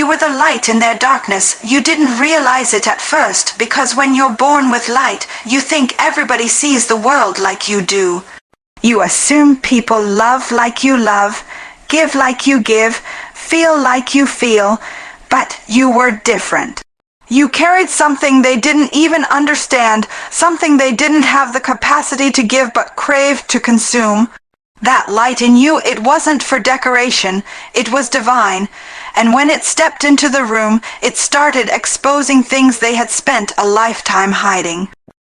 You were the light in their darkness. You didn't realize it at first, because when you're born with light, you think everybody sees the world like you do. You assume people love like you love, give like you give, feel like you feel, but you were different. You carried something they didn't even understand, something they didn't have the capacity to give but craved to consume. That light in you, it wasn't for decoration, it was divine, and when it stepped into the room, it started exposing things they had spent a lifetime hiding.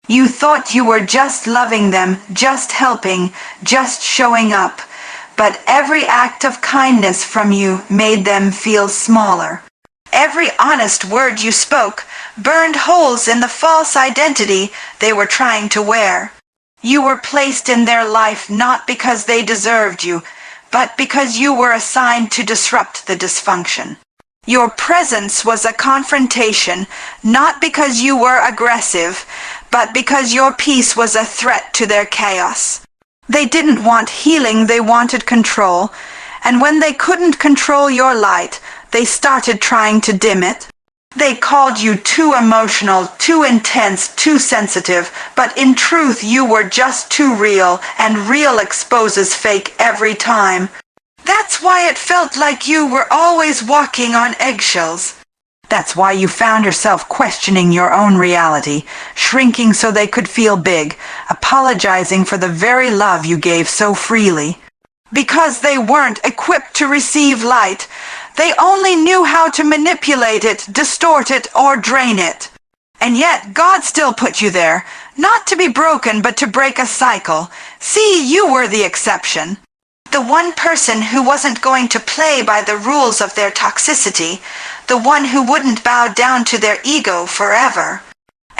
You thought you were just loving them, just helping, just showing up, but every act of kindness from you made them feel smaller. Every honest word you spoke burned holes in the false identity they were trying to wear. You were placed in their life not because they deserved you, but because you were assigned to disrupt the dysfunction. Your presence was a confrontation, not because you were aggressive, but because your peace was a threat to their chaos. They didn't want healing, they wanted control, and when they couldn't control your light, they started trying to dim it. They called you too emotional, too intense, too sensitive, but in truth you were just too real, and real exposes fake every time. That's why it felt like you were always walking on eggshells. That's why you found yourself questioning your own reality, shrinking so they could feel big, apologizing for the very love you gave so freely. Because they weren't equipped to receive light, they only knew how to manipulate it, distort it, or drain it. And yet, God still put you there, not to be broken, but to break a cycle. See, you were the exception. The one person who wasn't going to play by the rules of their toxicity, the one who wouldn't bow down to their ego forever.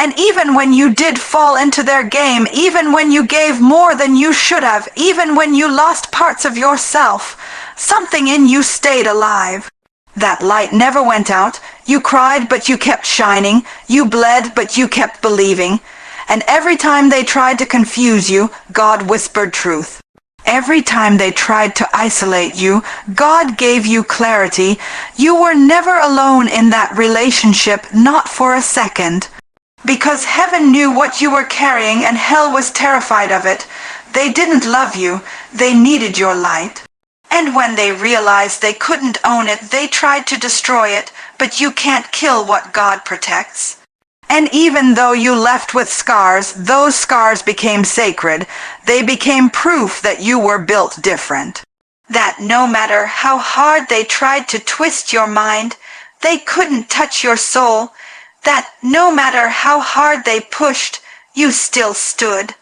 And even when you did fall into their game, even when you gave more than you should have, even when you lost parts of yourself, something in you stayed alive. That light never went out. You cried, but you kept shining. You bled, but you kept believing. And every time they tried to confuse you, God whispered truth. Every time they tried to isolate you, God gave you clarity. You were never alone in that relationship, not for a second. Because heaven knew what you were carrying and hell was terrified of it. They didn't love you, they needed your light. And when they realized they couldn't own it, they tried to destroy it, but you can't kill what God protects. And even though you left with scars, those scars became sacred. They became proof that you were built different. That no matter how hard they tried to twist your mind, they couldn't touch your soul. That no matter how hard they pushed, you still stood.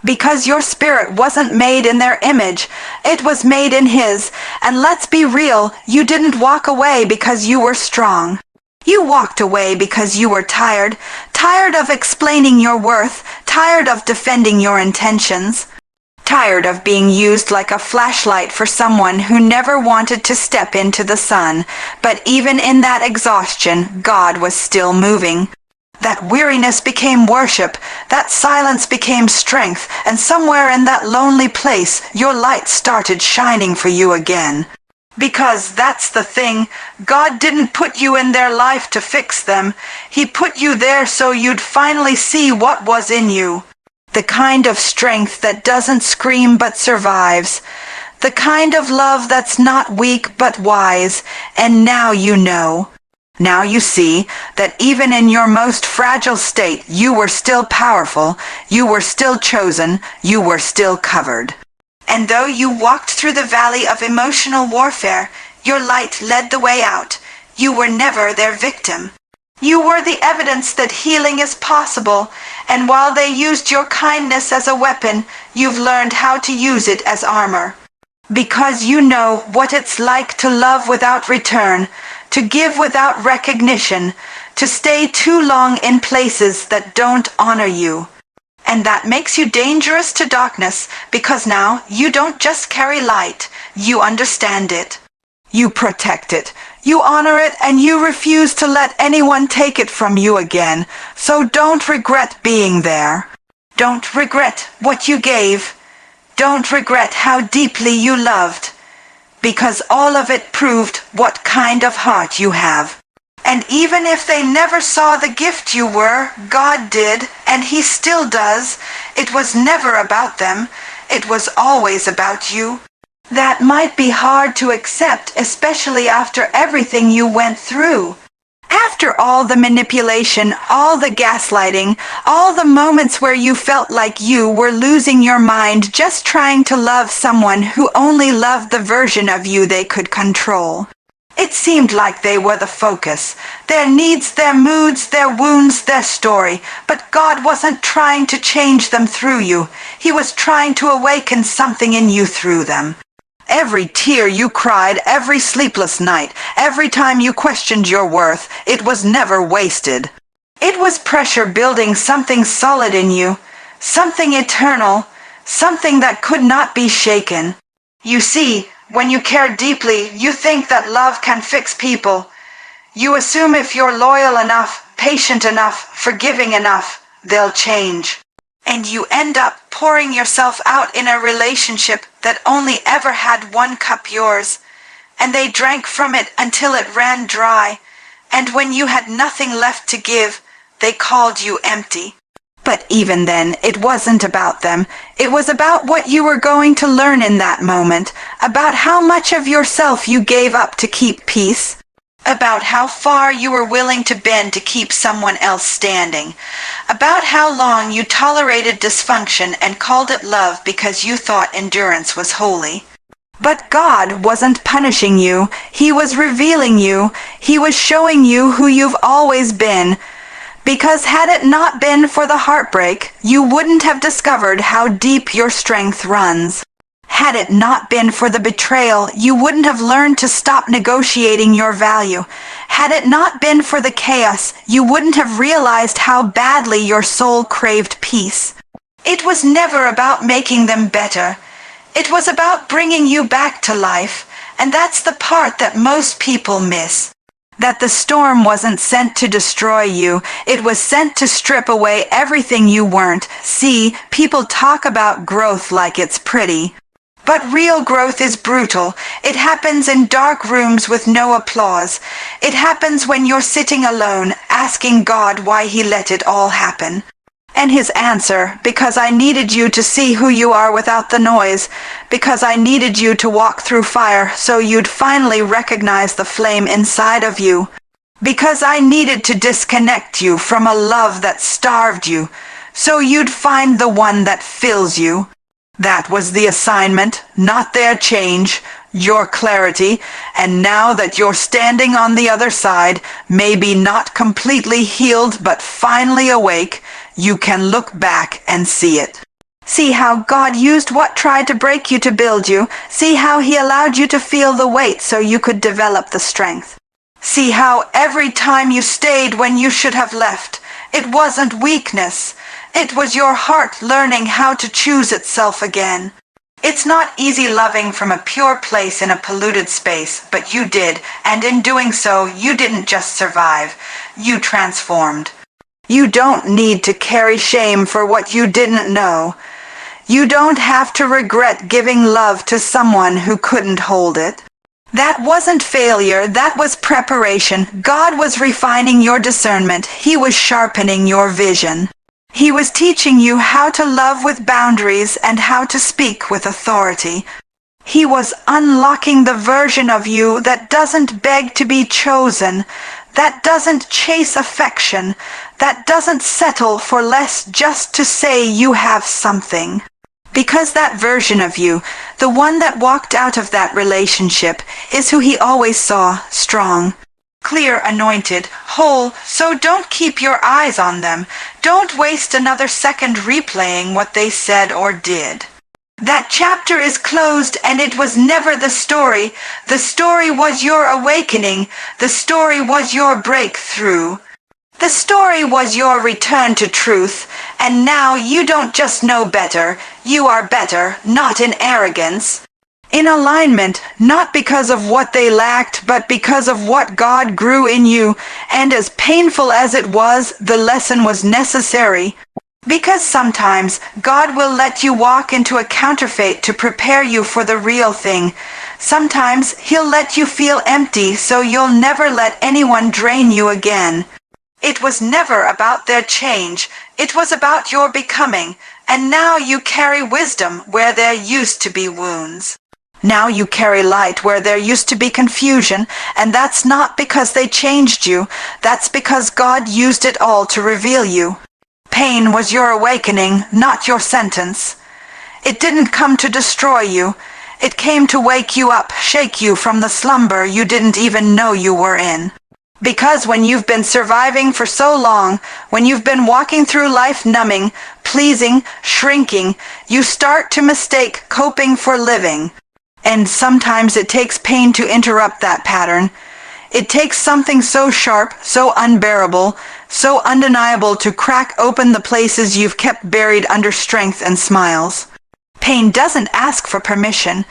Because your spirit wasn't made in their image, it was made in His. And let's be real, you didn't walk away because you were strong. You walked away because you were tired, tired of explaining your worth, tired of defending your intentions, tired of being used like a flashlight for someone who never wanted to step into the sun. But even in that exhaustion, God was still moving. That weariness became worship, that silence became strength, and somewhere in that lonely place, your light started shining for you again. Because that's the thing, God didn't put you in their life to fix them. He put you there so you'd finally see what was in you. The kind of strength that doesn't scream but survives. The kind of love that's not weak but wise. And now you know. Now you see that even in your most fragile state, you were still powerful, you were still chosen, you were still covered. And though you walked through the valley of emotional warfare, your light led the way out. You were never their victim. You were the evidence that healing is possible, and while they used your kindness as a weapon, you've learned how to use it as armor. Because you know what it's like to love without return, to give without recognition, to stay too long in places that don't honor you. And that makes you dangerous to darkness, because now you don't just carry light, you understand it. You protect it, you honor it, and you refuse to let anyone take it from you again. So don't regret being there. Don't regret what you gave. Don't regret how deeply you loved, because all of it proved what kind of heart you have. And even if they never saw the gift you were, God did, and He still does. It was never about them. It was always about you. That might be hard to accept, especially after everything you went through. After all the manipulation, all the gaslighting, all the moments where you felt like you were losing your mind just trying to love someone who only loved the version of you they could control. It seemed like they were the focus, their needs, their moods, their wounds, their story, but God wasn't trying to change them through you. He was trying to awaken something in you through them. Every tear you cried, every sleepless night, every time you questioned your worth, it was never wasted. It was pressure building something solid in you, something eternal, something that could not be shaken. You see, when you care deeply, you think that love can fix people. You assume if you're loyal enough, patient enough, forgiving enough, they'll change. And you end up pouring yourself out in a relationship that only ever had one cup, yours. And they drank from it until it ran dry. And when you had nothing left to give, they called you empty. But even then, it wasn't about them. It was about what you were going to learn in that moment, about how much of yourself you gave up to keep peace, about how far you were willing to bend to keep someone else standing, about how long you tolerated dysfunction and called it love because you thought endurance was holy. But God wasn't punishing you. He was revealing you. He was showing you who you've always been. Because had it not been for the heartbreak, you wouldn't have discovered how deep your strength runs. Had it not been for the betrayal, you wouldn't have learned to stop negotiating your value. Had it not been for the chaos, you wouldn't have realized how badly your soul craved peace. It was never about making them better. It was about bringing you back to life, and that's the part that most people miss. That the storm wasn't sent to destroy you, it was sent to strip away everything you weren't. See, people talk about growth like it's pretty. But real growth is brutal. It happens in dark rooms with no applause. It happens when you're sitting alone, asking God why He let it all happen. And His answer, because I needed you to see who you are without the noise, because I needed you to walk through fire so you'd finally recognize the flame inside of you, because I needed to disconnect you from a love that starved you, so you'd find the one that fills you. That was the assignment, not their change, your clarity, and now that you're standing on the other side, maybe not completely healed but finally awake, you can look back and see it. See how God used what tried to break you to build you. See how He allowed you to feel the weight so you could develop the strength. See how every time you stayed when you should have left, it wasn't weakness. It was your heart learning how to choose itself again. It's not easy loving from a pure place in a polluted space, but you did, and in doing so, you didn't just survive. You transformed. You don't need to carry shame for what you didn't know. You don't have to regret giving love to someone who couldn't hold it. That wasn't failure, that was preparation. God was refining your discernment. He was sharpening your vision. He was teaching you how to love with boundaries and how to speak with authority. He was unlocking the version of you that doesn't beg to be chosen, that doesn't chase affection, that doesn't settle for less just to say you have something. Because that version of you, the one that walked out of that relationship, is who He always saw, strong, clear, anointed, whole, so don't keep your eyes on them. Don't waste another second replaying what they said or did. That chapter is closed, and it was never the story. The story was your awakening. The story was your breakthrough. The story was your return to truth, and now you don't just know better. You are better, not in arrogance. In alignment, not because of what they lacked, but because of what God grew in you, and as painful as it was, the lesson was necessary. Because sometimes God will let you walk into a counterfeit to prepare you for the real thing. Sometimes He'll let you feel empty so you'll never let anyone drain you again. It was never about their change, it was about your becoming, and now you carry wisdom where there used to be wounds. Now you carry light where there used to be confusion, and that's not because they changed you, that's because God used it all to reveal you. Pain was your awakening, not your sentence. It didn't come to destroy you. It came to wake you up, shake you from the slumber you didn't even know you were in. Because when you've been surviving for so long, when you've been walking through life numbing, pleasing, shrinking, you start to mistake coping for living. And sometimes it takes pain to interrupt that pattern. It takes something so sharp, so unbearable, so undeniable to crack open the places you've kept buried under strength and smiles. Pain doesn't ask for permission.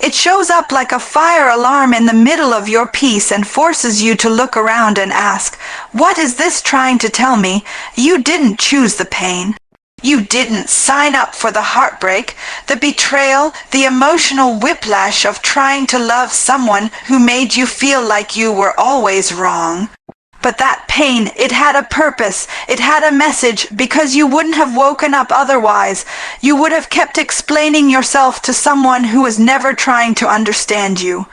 It shows up like a fire alarm in the middle of your peace and forces you to look around and ask, what is this trying to tell me? You didn't choose the pain. You didn't sign up for the heartbreak, the betrayal, the emotional whiplash of trying to love someone who made you feel like you were always wrong. But that pain, it had a purpose, it had a message, because you wouldn't have woken up otherwise. You would have kept explaining yourself to someone who was never trying to understand you.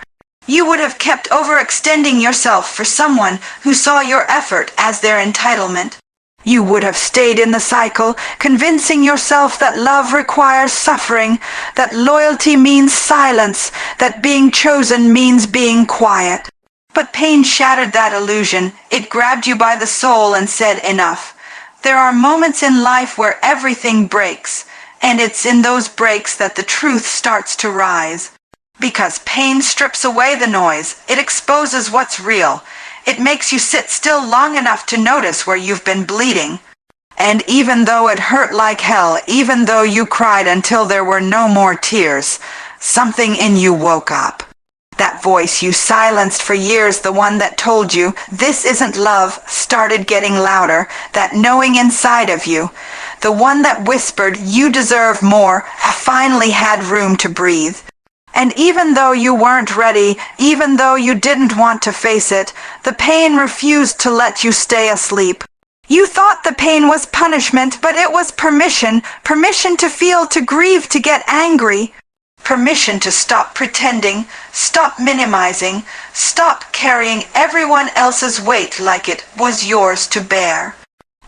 You would have kept overextending yourself for someone who saw your effort as their entitlement. You would have stayed in the cycle, convincing yourself that love requires suffering, that loyalty means silence, that being chosen means being quiet. But pain shattered that illusion. It grabbed you by the soul and said, enough. There are moments in life where everything breaks, and it's in those breaks that the truth starts to rise. Because pain strips away the noise, it exposes what's real. It makes you sit still long enough to notice where you've been bleeding. And even though it hurt like hell, even though you cried until there were no more tears, something in you woke up. That voice you silenced for years, the one that told you, this isn't love, started getting louder, that knowing inside of you. The one that whispered, you deserve more, finally had room to breathe. And even though you weren't ready, even though you didn't want to face it, the pain refused to let you stay asleep. You thought the pain was punishment, but it was permission, permission to feel, to grieve, to get angry. Permission to stop pretending, stop minimizing, stop carrying everyone else's weight like it was yours to bear.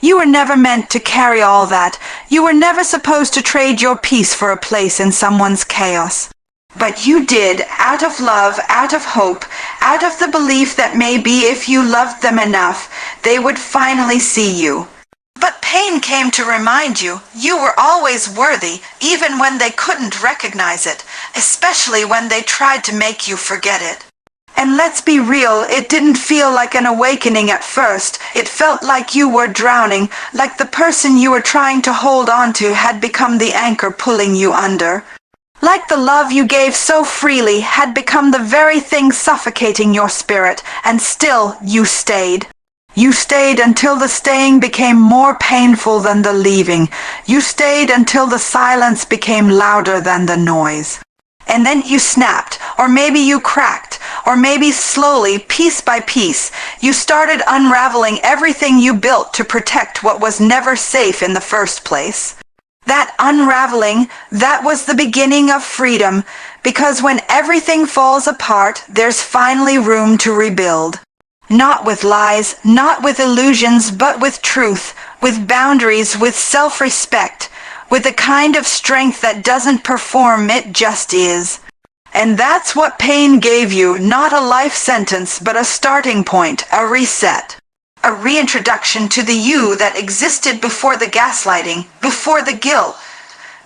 You were never meant to carry all that. You were never supposed to trade your peace for a place in someone's chaos. But you did, out of love, out of hope, out of the belief that maybe if you loved them enough, they would finally see you. But pain came to remind you, you were always worthy, even when they couldn't recognize it, especially when they tried to make you forget it. And let's be real, it didn't feel like an awakening at first. It felt like you were drowning, like the person you were trying to hold on to had become the anchor pulling you under. Like the love you gave so freely had become the very thing suffocating your spirit, and still you stayed. You stayed until the staying became more painful than the leaving. You stayed until the silence became louder than the noise. And then you snapped, or maybe you cracked, or maybe slowly, piece by piece, you started unraveling everything you built to protect what was never safe in the first place. That unraveling, that was the beginning of freedom, because when everything falls apart, there's finally room to rebuild. Not with lies, not with illusions, but with truth, with boundaries, with self-respect, with the kind of strength that doesn't perform, it just is. And that's what pain gave you, not a life sentence, but a starting point, a reset. A reintroduction to the you that existed before the gaslighting, before the guilt,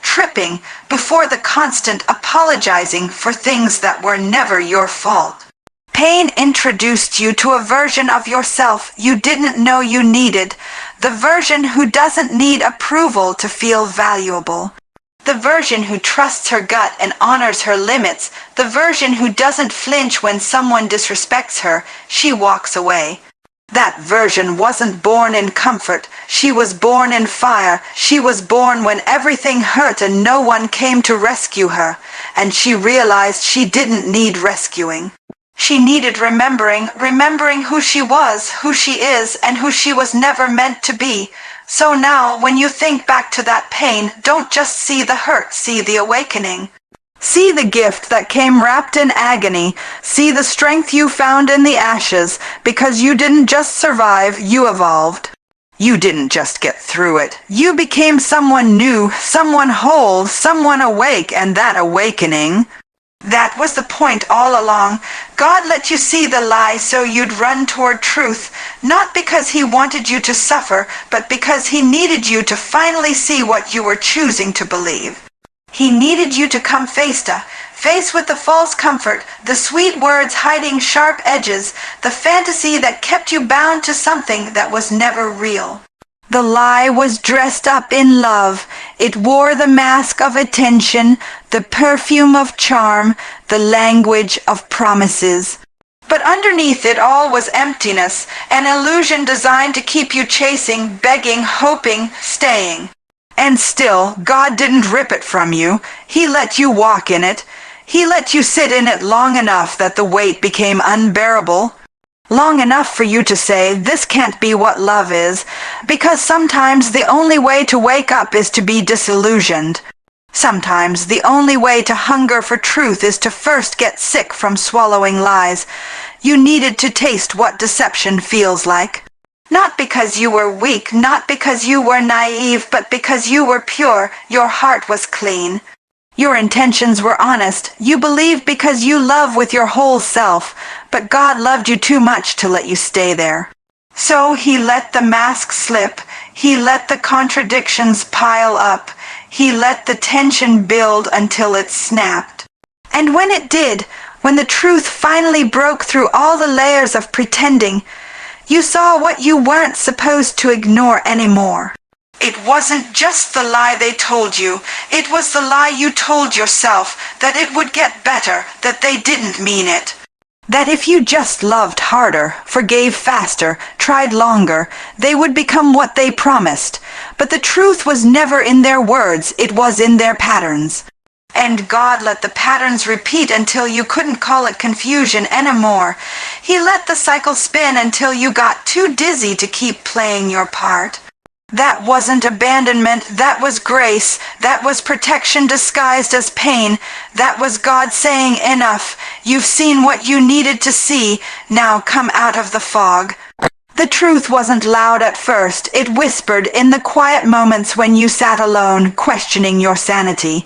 tripping, before the constant apologizing for things that were never your fault. Pain introduced you to a version of yourself you didn't know you needed, the version who doesn't need approval to feel valuable. The version who trusts her gut and honors her limits, the version who doesn't flinch when someone disrespects her, she walks away. That version wasn't born in comfort, she was born in fire. She was born when everything hurt and no one came to rescue her, and she realized she didn't need rescuing. She needed remembering who she was, who she is, and who she was never meant to be. So now, when you think back to that pain, don't just see the hurt, see the awakening. See the gift that came wrapped in agony. See the strength you found in the ashes, because you didn't just survive, you evolved. You didn't just get through it. You became someone new, someone whole, someone awake, and that awakening, that was the point all along. God let you see the lie so you'd run toward truth, not because he wanted you to suffer, but because he needed you to finally see what you were choosing to believe. He needed you to come face with the false comfort, the sweet words hiding sharp edges, the fantasy that kept you bound to something that was never real. The lie was dressed up in love. It wore the mask of attention, the perfume of charm, the language of promises. But underneath it all was emptiness, an illusion designed to keep you chasing, begging, hoping, staying. And still, God didn't rip it from you. He let you walk in it. He let you sit in it long enough that the weight became unbearable. Long enough for you to say, this can't be what love is, because sometimes the only way to wake up is to be disillusioned. Sometimes the only way to hunger for truth is to first get sick from swallowing lies. You needed to taste what deception feels like. Not because you were weak, not because you were naive, but because you were pure, your heart was clean. Your intentions were honest. You believed because you love with your whole self, but God loved you too much to let you stay there. So he let the mask slip. He let the contradictions pile up. He let the tension build until it snapped. And when it did, when the truth finally broke through all the layers of pretending, you saw what you weren't supposed to ignore anymore. It wasn't just the lie they told you. It was the lie you told yourself, that it would get better, that they didn't mean it. That if you just loved harder, forgave faster, tried longer, they would become what they promised. But the truth was never in their words, it was in their patterns. And God let the patterns repeat until you couldn't call it confusion anymore. He let the cycle spin until you got too dizzy to keep playing your part. That wasn't abandonment, that was grace, that was protection disguised as pain, that was God saying, enough, you've seen what you needed to see, now come out of the fog. The truth wasn't loud at first, it whispered in the quiet moments when you sat alone, questioning your sanity.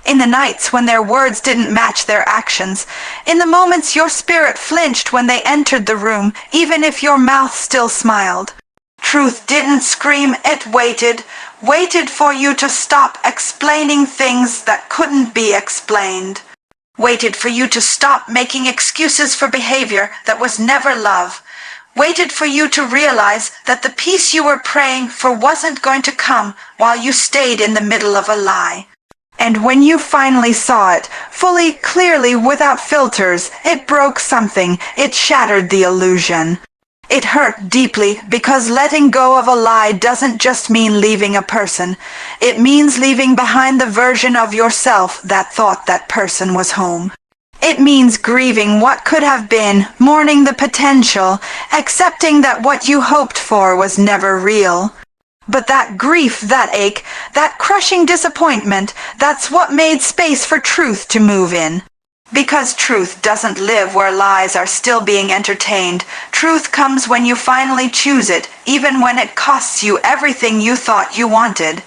In the nights when their words didn't match their actions, in the moments your spirit flinched when they entered the room, even if your mouth still smiled. Truth didn't scream, it waited for you to stop explaining things that couldn't be explained. Waited for you to stop making excuses for behavior that was never love. Waited for you to realize that the peace you were praying for wasn't going to come while you stayed in the middle of a lie. And when you finally saw it, fully, clearly, without filters, it broke something, it shattered the illusion. It hurt deeply because letting go of a lie doesn't just mean leaving a person. It means leaving behind the version of yourself that thought that person was home. It means grieving what could have been, mourning the potential, accepting that what you hoped for was never real. But that grief, that ache, that crushing disappointment, that's what made space for truth to move in. Because truth doesn't live where lies are still being entertained. Truth comes when you finally choose it, even when it costs you everything you thought you wanted.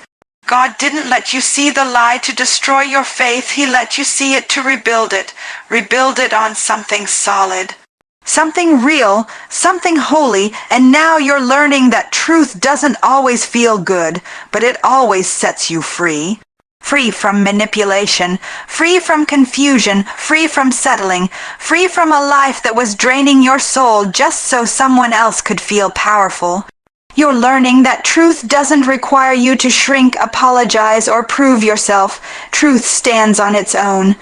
God didn't let you see the lie to destroy your faith. He let you see it to rebuild it on something solid. Something real, something holy, and now you're learning that truth doesn't always feel good, but it always sets you free. Free from manipulation, free from confusion, free from settling, free from a life that was draining your soul just so someone else could feel powerful. You're learning that truth doesn't require you to shrink, apologize, or prove yourself. Truth stands on its own.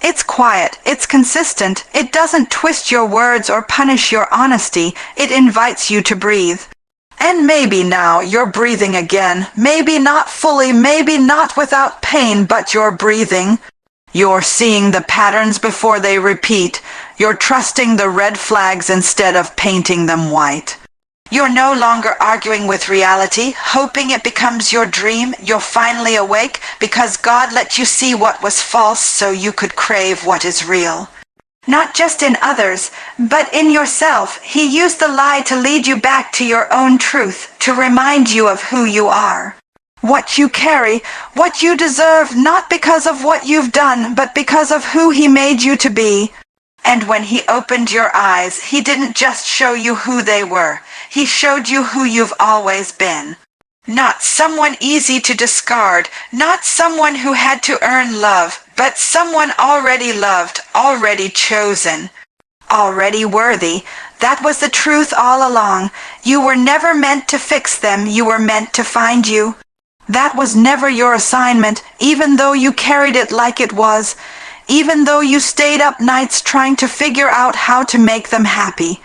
It's quiet, it's consistent, it doesn't twist your words or punish your honesty, it invites you to breathe. And maybe now you're breathing again, maybe not fully, maybe not without pain, but you're breathing. You're seeing the patterns before they repeat. You're trusting the red flags instead of painting them white. You're no longer arguing with reality, hoping it becomes your dream. You're finally awake because God let you see what was false so you could crave what is real. Not just in others, but in yourself. He used the lie to lead you back to your own truth, to remind you of who you are. What you carry, what you deserve, not because of what you've done, but because of who He made you to be. And when He opened your eyes, He didn't just show you who they were. He showed you who you've always been. Not someone easy to discard, not someone who had to earn love, but someone already loved, already chosen, already worthy. That was the truth all along. You were never meant to fix them, you were meant to find you. That was never your assignment, even though you carried it like it was, even though you stayed up nights trying to figure out how to make them happy.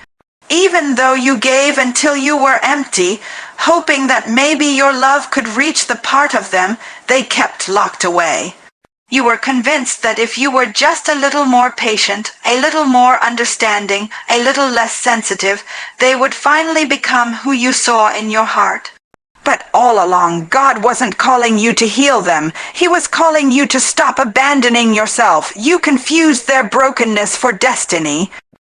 Even though you gave until you were empty, hoping that maybe your love could reach the part of them they kept locked away. You were convinced that if you were just a little more patient, a little more understanding, a little less sensitive, they would finally become who you saw in your heart. But all along, God wasn't calling you to heal them. He was calling you to stop abandoning yourself. You confused their brokenness for destiny.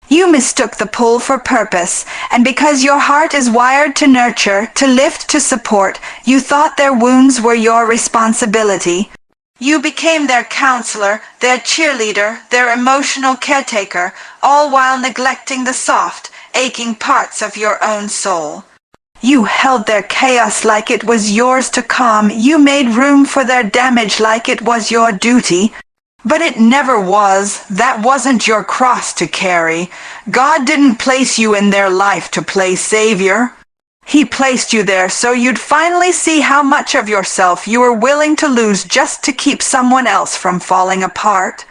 You mistook the pull for purpose, and because your heart is wired to nurture, to lift, to support, you thought their wounds were your responsibility. You became their counselor, their cheerleader, their emotional caretaker, all while neglecting the soft, aching parts of your own soul. You held their chaos like it was yours to calm. You made room for their damage like it was your duty. But it never was. That wasn't your cross to carry. God didn't place you in their life to play savior. He placed you there so you'd finally see how much of yourself you were willing to lose just to keep someone else from falling apart.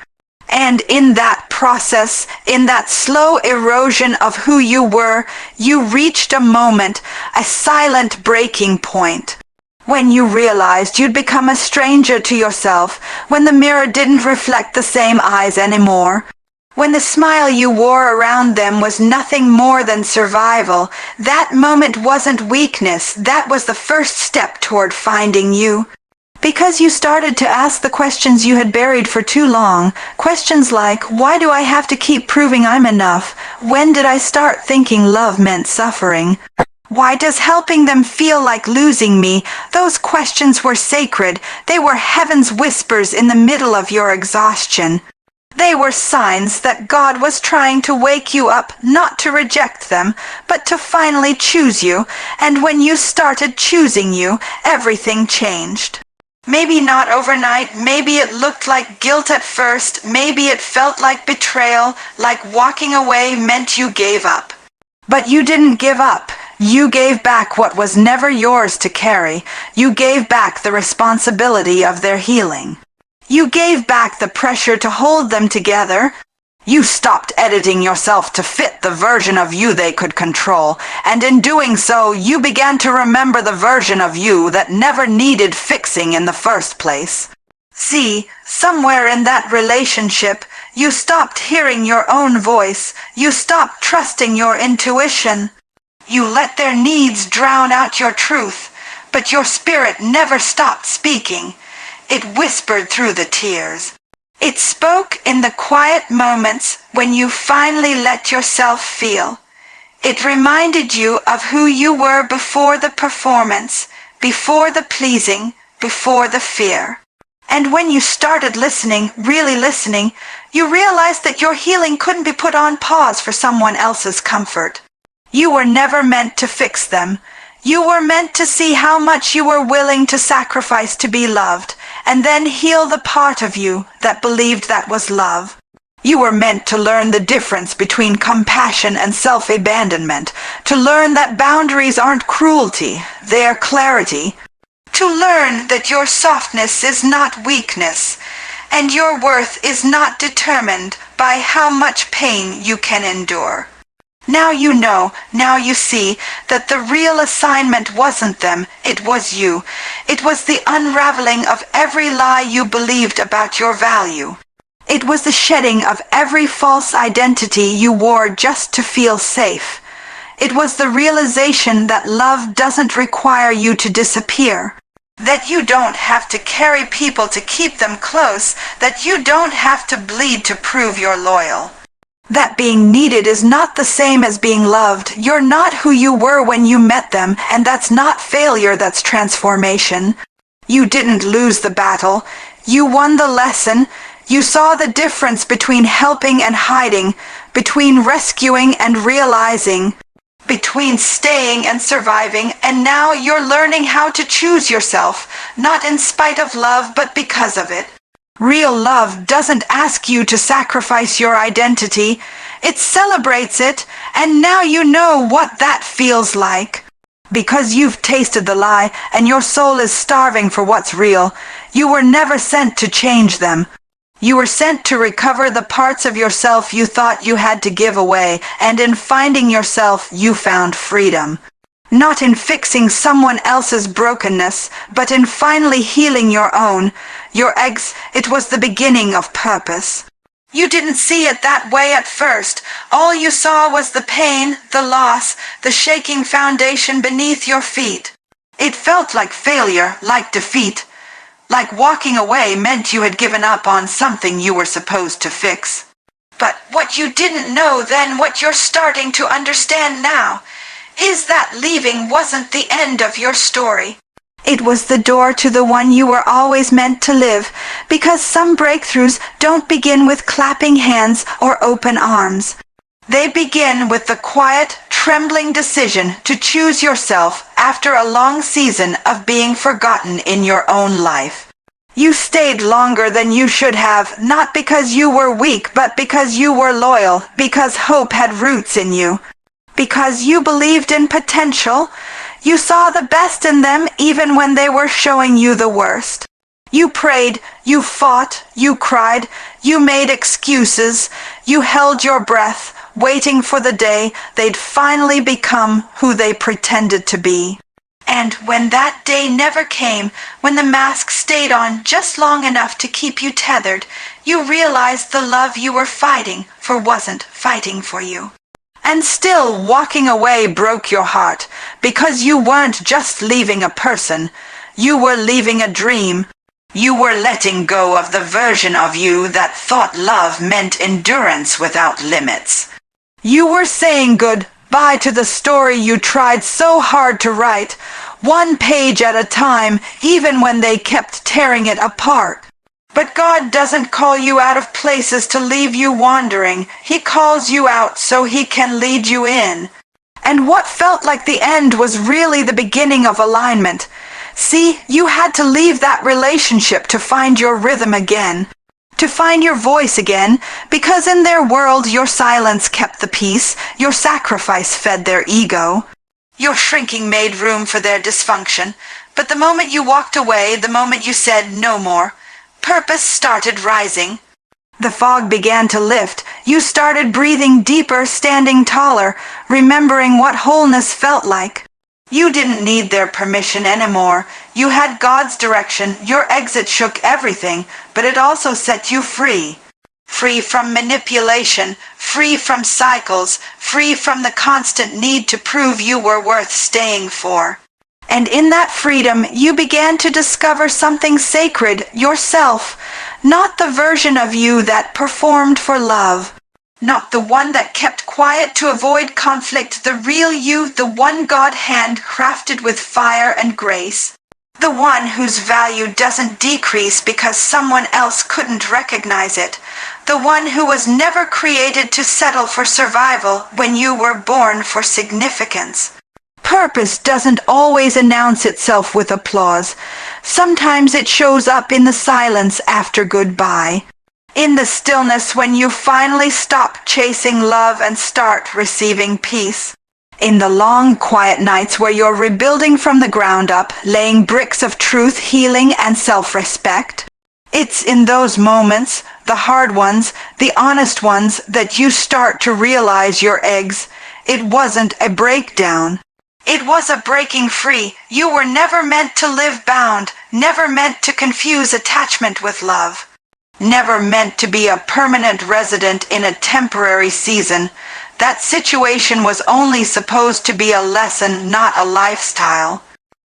And in that process, in that slow erosion of who you were, you reached a moment, a silent breaking point. When you realized you'd become a stranger to yourself, when the mirror didn't reflect the same eyes anymore, when the smile you wore around them was nothing more than survival, that moment wasn't weakness, that was the first step toward finding you. Because you started to ask the questions you had buried for too long, questions like, why do I have to keep proving I'm enough? When did I start thinking love meant suffering? Why does helping them feel like losing me? Those questions were sacred. They were heaven's whispers in the middle of your exhaustion. They were signs that God was trying to wake you up, not to reject them, but to finally choose you. And when you started choosing you, everything changed. Maybe not overnight, maybe it looked like guilt at first, maybe it felt like betrayal, like walking away meant you gave up. But you didn't give up. You gave back what was never yours to carry. You gave back the responsibility of their healing. You gave back the pressure to hold them together. You stopped editing yourself to fit the version of you they could control, and in doing so, you began to remember the version of you that never needed fixing in the first place. See, somewhere in that relationship, you stopped hearing your own voice. You stopped trusting your intuition. You let their needs drown out your truth, but your spirit never stopped speaking. It whispered through the tears. It spoke in the quiet moments when you finally let yourself feel. It reminded you of who you were before the performance, before the pleasing, before the fear. And when you started listening, really listening, you realized that your healing couldn't be put on pause for someone else's comfort. You were never meant to fix them. You were meant to see how much you were willing to sacrifice to be loved, and then heal the part of you that believed that was love. You were meant to learn the difference between compassion and self-abandonment, to learn that boundaries aren't cruelty, they are clarity, to learn that your softness is not weakness, and your worth is not determined by how much pain you can endure. Now you know, now you see, that the real assignment wasn't them, it was you. It was the unraveling of every lie you believed about your value. It was the shedding of every false identity you wore just to feel safe. It was the realization that love doesn't require you to disappear. That you don't have to carry people to keep them close, that you don't have to bleed to prove you're loyal. That being needed is not the same as being loved. You're not who you were when you met them, and that's not failure, that's transformation. You didn't lose the battle. You won the lesson. You saw the difference between helping and hiding, between rescuing and realizing, between staying and surviving, and now you're learning how to choose yourself, not in spite of love, but because of it. Real love doesn't ask you to sacrifice your identity. It celebrates it, and now you know what that feels like. Because you've tasted the lie, and your soul is starving for what's real. You were never sent to change them. You were sent to recover the parts of yourself you thought you had to give away, and in finding yourself, you found freedom. Not in fixing someone else's brokenness, but in finally healing your own. It was the beginning of purpose. You didn't see it that way at first. All you saw was the pain, the loss, the shaking foundation beneath your feet. It felt like failure, like defeat. Like walking away meant you had given up on something you were supposed to fix. But what you didn't know then, what you're starting to understand now, is that leaving wasn't the end of your story. It was the door to the one you were always meant to live, because some breakthroughs don't begin with clapping hands or open arms. They begin with the quiet, trembling decision to choose yourself after a long season of being forgotten in your own life. You stayed longer than you should have, not because you were weak, but because you were loyal, because hope had roots in you. Because you believed in potential, you saw the best in them even when they were showing you the worst. You prayed, you fought, you cried, you made excuses, you held your breath, waiting for the day they'd finally become who they pretended to be. And when that day never came, when the mask stayed on just long enough to keep you tethered, you realized the love you were fighting for wasn't fighting for you. And still, walking away broke your heart, because you weren't just leaving a person, you were leaving a dream. You were letting go of the version of you that thought love meant endurance without limits. You were saying goodbye to the story you tried so hard to write, one page at a time, even when they kept tearing it apart. But God doesn't call you out of places to leave you wandering. He calls you out so He can lead you in. And what felt like the end was really the beginning of alignment. See, you had to leave that relationship to find your rhythm again, to find your voice again, because in their world your silence kept the peace, your sacrifice fed their ego. Your shrinking made room for their dysfunction, but the moment you walked away, the moment you said no more, purpose started rising. The fog began to lift. You started breathing deeper, standing taller, remembering what wholeness felt like. You didn't need their permission anymore. You had God's direction. Your exit shook everything, but it also set you free. Free from manipulation, free from cycles, free from the constant need to prove you were worth staying for. And in that freedom, you began to discover something sacred, yourself, not the version of you that performed for love, not the one that kept quiet to avoid conflict, the real you, the one God hand crafted with fire and grace, the one whose value doesn't decrease because someone else couldn't recognize it, the one who was never created to settle for survival when you were born for significance. Purpose doesn't always announce itself with applause. Sometimes it shows up in the silence after goodbye. In the stillness when you finally stop chasing love and start receiving peace. In the long, quiet nights where you're rebuilding from the ground up, laying bricks of truth, healing, and self-respect. It's in those moments, the hard ones, the honest ones, that you start to realize your eggs. It wasn't a breakdown. It was a breaking free. You were never meant to live bound, never meant to confuse attachment with love. Never meant to be a permanent resident in a temporary season. That situation was only supposed to be a lesson, not a lifestyle.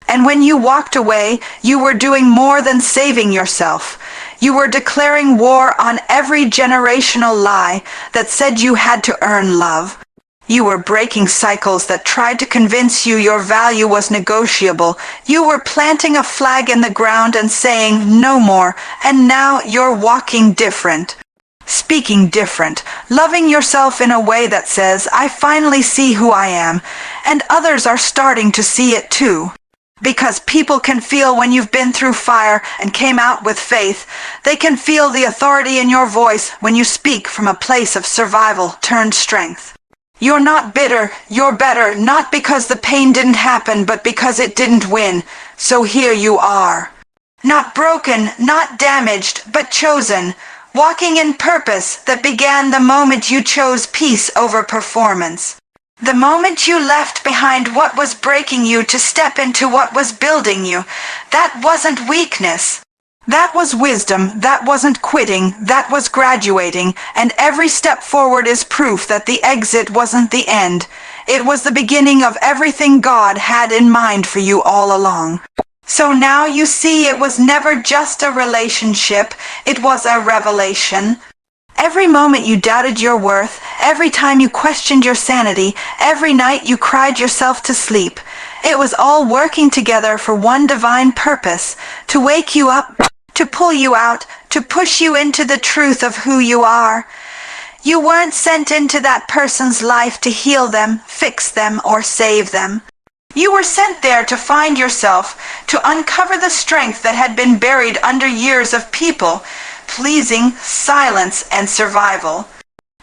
And when you walked away, you were doing more than saving yourself. You were declaring war on every generational lie that said you had to earn love. You were breaking cycles that tried to convince you your value was negotiable. You were planting a flag in the ground and saying, no more, and now you're walking different. Speaking different, loving yourself in a way that says, I finally see who I am, and others are starting to see it too. Because people can feel when you've been through fire and came out with faith. They can feel the authority in your voice when you speak from a place of survival turned strength. You're not bitter, you're better, not because the pain didn't happen, but because it didn't win. So here you are. Not broken, not damaged, but chosen. Walking in purpose that began the moment you chose peace over performance. The moment you left behind what was breaking you to step into what was building you. That wasn't weakness. That was wisdom, that wasn't quitting, that was graduating, and every step forward is proof that the exit wasn't the end. It was the beginning of everything God had in mind for you all along. So now you see it was never just a relationship, it was a revelation. Every moment you doubted your worth, every time you questioned your sanity, every night you cried yourself to sleep, it was all working together for one divine purpose, to wake you up, to pull you out, to push you into the truth of who you are. You weren't sent into that person's life to heal them, fix them, or save them. You were sent there to find yourself, to uncover the strength that had been buried under years of people, pleasing, silence, and survival.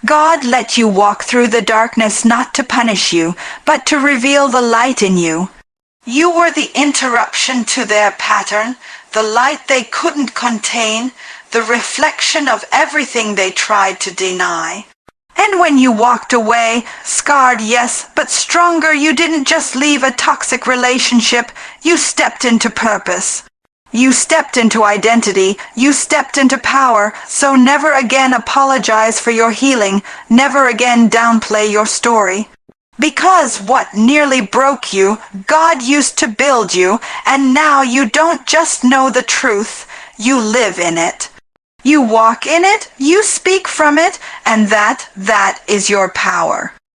God let you walk through the darkness not to punish you, but to reveal the light in you. You were the interruption to their pattern, the light they couldn't contain, the reflection of everything they tried to deny. And when you walked away, scarred, yes, but stronger, you didn't just leave a toxic relationship, you stepped into purpose. You stepped into identity, you stepped into power, so never again apologize for your healing, never again downplay your story. Because what nearly broke you, God used to build you, and now you don't just know the truth, you live in it. You walk in it, you speak from it, and that is your power.